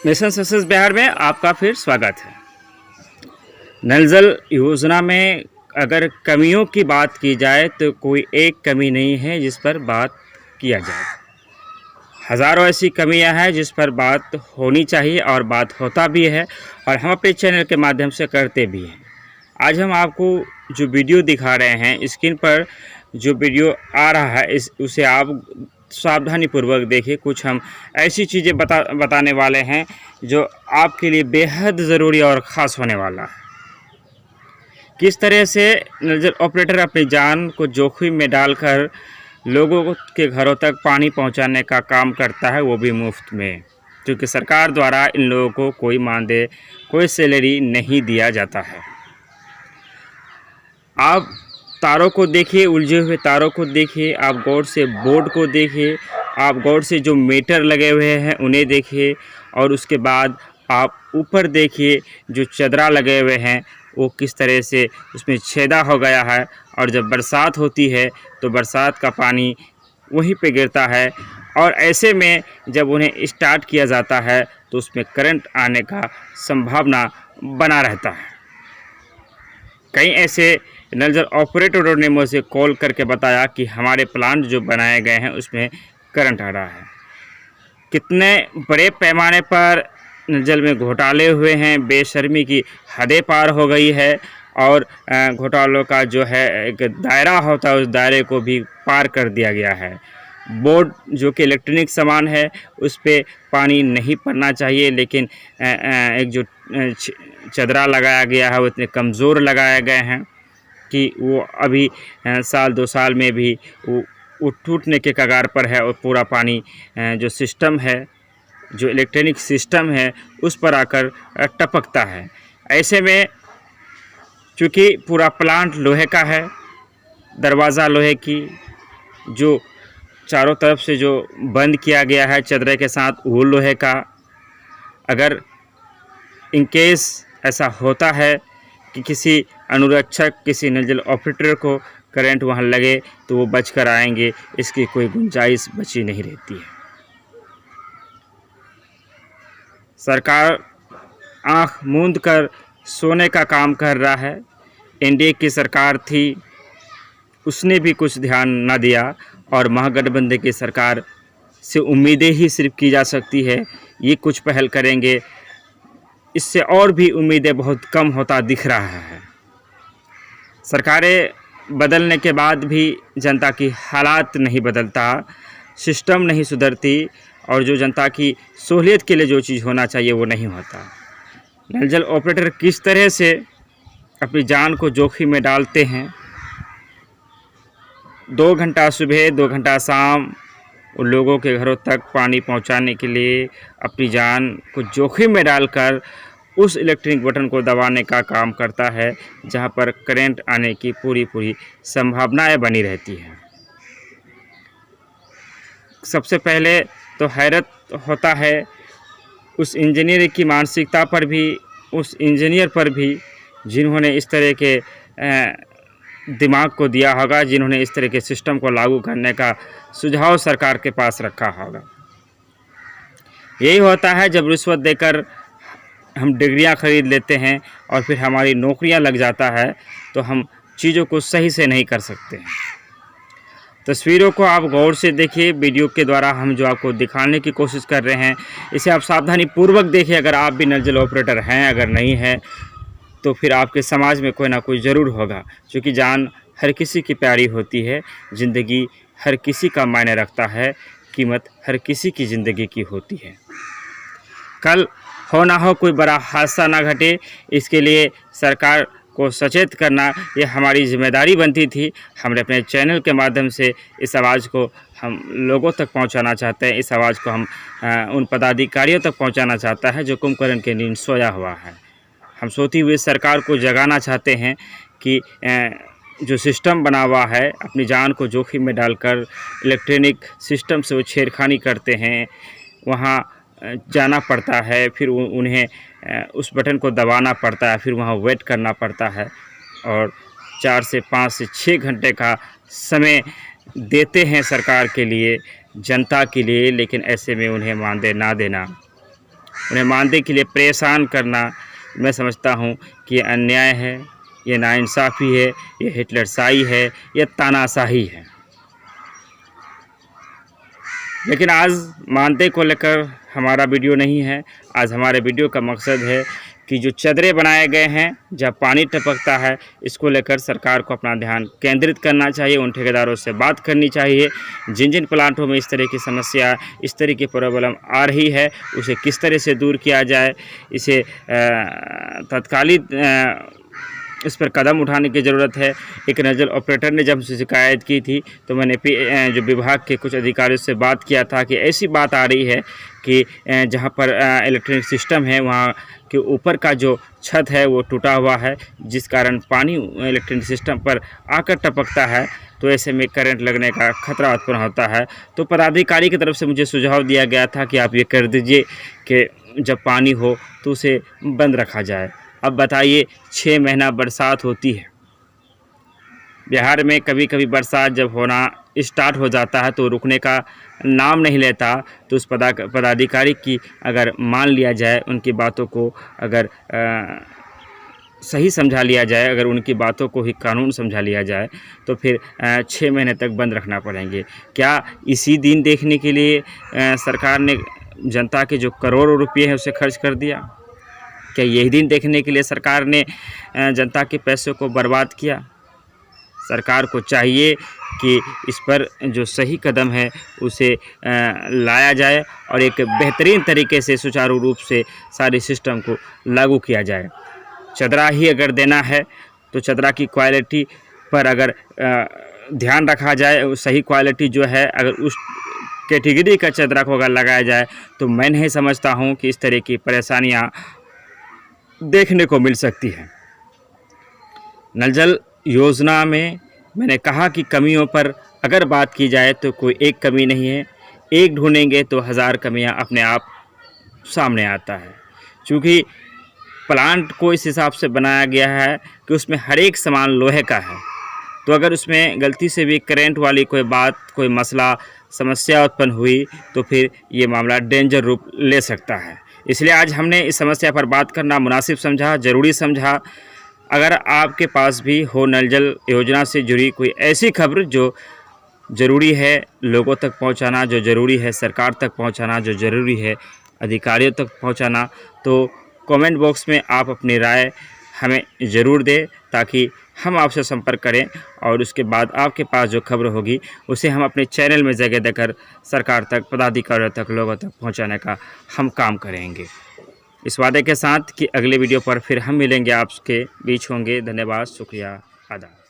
Mission success Bihar में आपका फिर स्वागत है। नल जल योजना में अगर कमियों की बात की जाए तो कोई एक कमी नहीं है जिस पर बात किया जाए। हज़ारों ऐसी कमियां हैं जिस पर बात होनी चाहिए और बात होता भी है और हम अपने चैनल के माध्यम से करते भी हैं। आज हम आपको जो वीडियो दिखा रहे हैं, स्क्रीन पर जो वीडियो आ रहा है उसे आप सावधानीपूर्वक देखिए। कुछ हम ऐसी चीज़ें बताने वाले हैं जो आपके लिए बेहद ज़रूरी और ख़ास होने वाला है। किस तरह से नल जल ऑपरेटर अपनी जान को जोखिम में डालकर लोगों के घरों तक पानी पहुंचाने का काम करता है, वो भी मुफ्त में, क्योंकि सरकार द्वारा इन लोगों को कोई मानदेय, कोई सैलरी नहीं दिया जाता है। आप तारों को देखिए, उलझे हुए तारों को देखिए, आप गौर से बोर्ड को देखिए, आप गौर से जो मीटर लगे हुए हैं उन्हें देखिए, और उसके बाद आप ऊपर देखिए जो चदरा लगे हुए हैं वो किस तरह से उसमें छेदा हो गया है। और जब बरसात होती है तो बरसात का पानी वहीं पे गिरता है, और ऐसे में जब उन्हें स्टार्ट किया जाता है तो उसमें करंट आने का संभावना बना रहता है। कई ऐसे नल जल ऑपरेटरों ने मुझे कॉल करके बताया कि हमारे प्लांट जो बनाए गए हैं उसमें करंट आ रहा है। कितने बड़े पैमाने पर नल जल में घोटाले हुए हैं, बेशर्मी की हदें पार हो गई है, और घोटालों का जो है एक दायरा होता है उस दायरे को भी पार कर दिया गया है। बोर्ड जो कि इलेक्ट्रॉनिक सामान है उस पर पानी नहीं पड़ना चाहिए, लेकिन एक जो चदरा लगाया गया है वो इतने कमज़ोर लगाए गए हैं कि वो अभी साल 2 साल में भी वो टूटने के कगार पर है, और पूरा पानी जो सिस्टम है, जो इलेक्ट्रॉनिक सिस्टम है, उस पर आकर टपकता है। ऐसे में चूँकि पूरा प्लांट लोहे का है, दरवाज़ा लोहे की, जो चारों तरफ से जो बंद किया गया है चदरे के साथ वो लोहे का, अगर इन केस ऐसा होता है कि किसी अनुरक्षक, किसी नल जल ऑपरेटर को करंट वहाँ लगे तो वो बच कर आएंगे, इसकी कोई गुंजाइश बची नहीं रहती है। सरकार आँख मूंद कर सोने का काम कर रहा है। एनडीए की सरकार थी, उसने भी कुछ ध्यान न दिया, और महागठबंधन की सरकार से उम्मीदें ही सिर्फ की जा सकती है, ये कुछ पहल करेंगे, इससे और भी उम्मीदें बहुत कम होता दिख रहा है। सरकारें बदलने के बाद भी जनता की हालात नहीं बदलता, सिस्टम नहीं सुधरती, और जो जनता की सहूलियत के लिए जो चीज़ होना चाहिए वो नहीं होता। नल जल ऑपरेटर किस तरह से अपनी जान को जोखिम में डालते हैं, 2 घंटा सुबह 2 घंटा शाम उन लोगों के घरों तक पानी पहुंचाने के लिए अपनी जान को जोखिम में डालकर उस इलेक्ट्रिक बटन को दबाने का काम करता है जहां पर करंट आने की पूरी संभावनाएं बनी रहती हैं। सबसे पहले तो हैरत होता है उस इंजीनियर की मानसिकता पर भी, उस इंजीनियर पर भी जिन्होंने इस तरह के दिमाग को दिया होगा, जिन्होंने इस तरह के सिस्टम को लागू करने का सुझाव सरकार के पास रखा होगा। यही होता है जब रिश्वत देकर हम डिग्रियां खरीद लेते हैं और फिर हमारी नौकरियां लग जाता है तो हम चीज़ों को सही से नहीं कर सकते हैं। तस्वीरों को आप गौर से देखिए, वीडियो के द्वारा हम जो आपको दिखाने की कोशिश कर रहे हैं इसे आप सावधानी पूर्वक देखिए। अगर आप भी नल जल ऑपरेटर हैं, अगर नहीं है तो फिर आपके समाज में कोई ना कोई ज़रूर होगा, क्योंकि जान हर किसी की प्यारी होती है, ज़िंदगी हर किसी का मायने रखता है, कीमत हर किसी की ज़िंदगी की होती है। कल हो ना हो कोई बड़ा हादसा ना घटे, इसके लिए सरकार को सचेत करना ये हमारी जिम्मेदारी बनती थी। हमने अपने चैनल के माध्यम से इस आवाज़ को हम लोगों तक पहुंचाना चाहते हैं, इस आवाज़ को हम उन पदाधिकारियों तक पहुंचाना चाहता है जो कुंभकर्ण के नींद सोया हुआ है। हम सोती हुई सरकार को जगाना चाहते हैं कि जो सिस्टम बना हुआ है, अपनी जान को जोखिम में डालकर इलेक्ट्रॉनिक सिस्टम से वो छेड़खानी करते हैं, वहाँ जाना पड़ता है, फिर उन्हें उस बटन को दबाना पड़ता है, फिर वहाँ वेट करना पड़ता है, और 4 से 5 से 6 घंटे का समय देते हैं सरकार के लिए, जनता के लिए, लेकिन ऐसे में उन्हें मानदेय ना देना उन्हें मानदेय के लिए परेशान करना मैं समझता हूँ कि ये अन्याय है, ये नाइंसाफ़ी है, ये हिटलरशाही है, ये तानाशाही है। लेकिन आज मानदेय को लेकर हमारा वीडियो नहीं है। आज हमारे वीडियो का मकसद है कि जो चदरे बनाए गए हैं, जहाँ पानी टपकता है, इसको लेकर सरकार को अपना ध्यान केंद्रित करना चाहिए। उन ठेकेदारों से बात करनी चाहिए जिन जिन प्लांटों में इस तरह की समस्या, इस तरह की प्रॉब्लम आ रही है, उसे किस तरह से दूर किया जाए। इसे तत्कालिक इस पर कदम उठाने की ज़रूरत है। एक नज़र ऑपरेटर ने जब मुझसे शिकायत की थी तो मैंने जो विभाग के कुछ अधिकारियों से बात किया था कि ऐसी बात आ रही है कि जहां पर इलेक्ट्रॉनिक सिस्टम है वहां के ऊपर का जो छत है वो टूटा हुआ है, जिस कारण पानी इलेक्ट्रॉनिक सिस्टम पर आकर टपकता है, तो ऐसे में करंट लगने का खतरा उत्पन्न होता है। तो पदाधिकारी की तरफ से मुझे सुझाव दिया गया था कि आप ये कर दीजिए कि जब पानी हो तो उसे बंद रखा जाए। अब बताइए, 6 महीना बरसात होती है बिहार में, कभी कभी बरसात जब होना स्टार्ट हो जाता है तो रुकने का नाम नहीं लेता। तो उस पदाधिकारी की अगर मान लिया जाए, उनकी बातों को अगर सही समझा लिया जाए, अगर उनकी बातों को ही कानून समझा लिया जाए, तो फिर 6 महीने तक बंद रखना पड़ेंगे। क्या इसी दिन देखने के लिए सरकार ने जनता के जो करोड़ों रुपये हैं उसे खर्च कर दिया? क्या यही दिन देखने के लिए सरकार ने जनता के पैसों को बर्बाद किया? सरकार को चाहिए कि इस पर जो सही कदम है उसे लाया जाए और एक बेहतरीन तरीके से सुचारू रूप से सारे सिस्टम को लागू किया जाए। चदरा ही अगर देना है तो चदरा की क्वालिटी पर अगर ध्यान रखा जाए, सही क्वालिटी जो है अगर उस कैटेगरी का चदरा को अगर लगाया जाए, तो मैं नहीं समझता हूँ कि इस तरह की परेशानियाँ देखने को मिल सकती है। नल जल योजना में मैंने कहा कि कमियों पर अगर बात की जाए तो कोई एक कमी नहीं है, एक ढूंढेंगे तो 1000 कमियां अपने आप सामने आता है। क्योंकि प्लांट को इस हिसाब से बनाया गया है कि उसमें हर एक सामान लोहे का है, तो अगर उसमें गलती से भी करंट वाली कोई बात, कोई मसला, समस्या उत्पन्न हुई तो फिर ये मामला डेंजर रूप ले सकता है। इसलिए आज हमने इस समस्या पर बात करना मुनासिब समझा, ज़रूरी समझा। अगर आपके पास भी हो नल जल योजना से जुड़ी कोई ऐसी खबर जो ज़रूरी है लोगों तक पहुंचाना, जो ज़रूरी है सरकार तक पहुंचाना, जो ज़रूरी है अधिकारियों तक पहुंचाना, तो कमेंट बॉक्स में आप अपनी राय हमें ज़रूर दें, ताकि हम आपसे संपर्क करें और उसके बाद आपके पास जो खबर होगी उसे हम अपने चैनल में जगह देकर सरकार तक, पदाधिकारियों तक, लोगों तक पहुंचाने का हम काम करेंगे। इस वादे के साथ कि अगले वीडियो पर फिर हम मिलेंगे, आपके बीच होंगे। धन्यवाद, शुक्रिया, आदाब।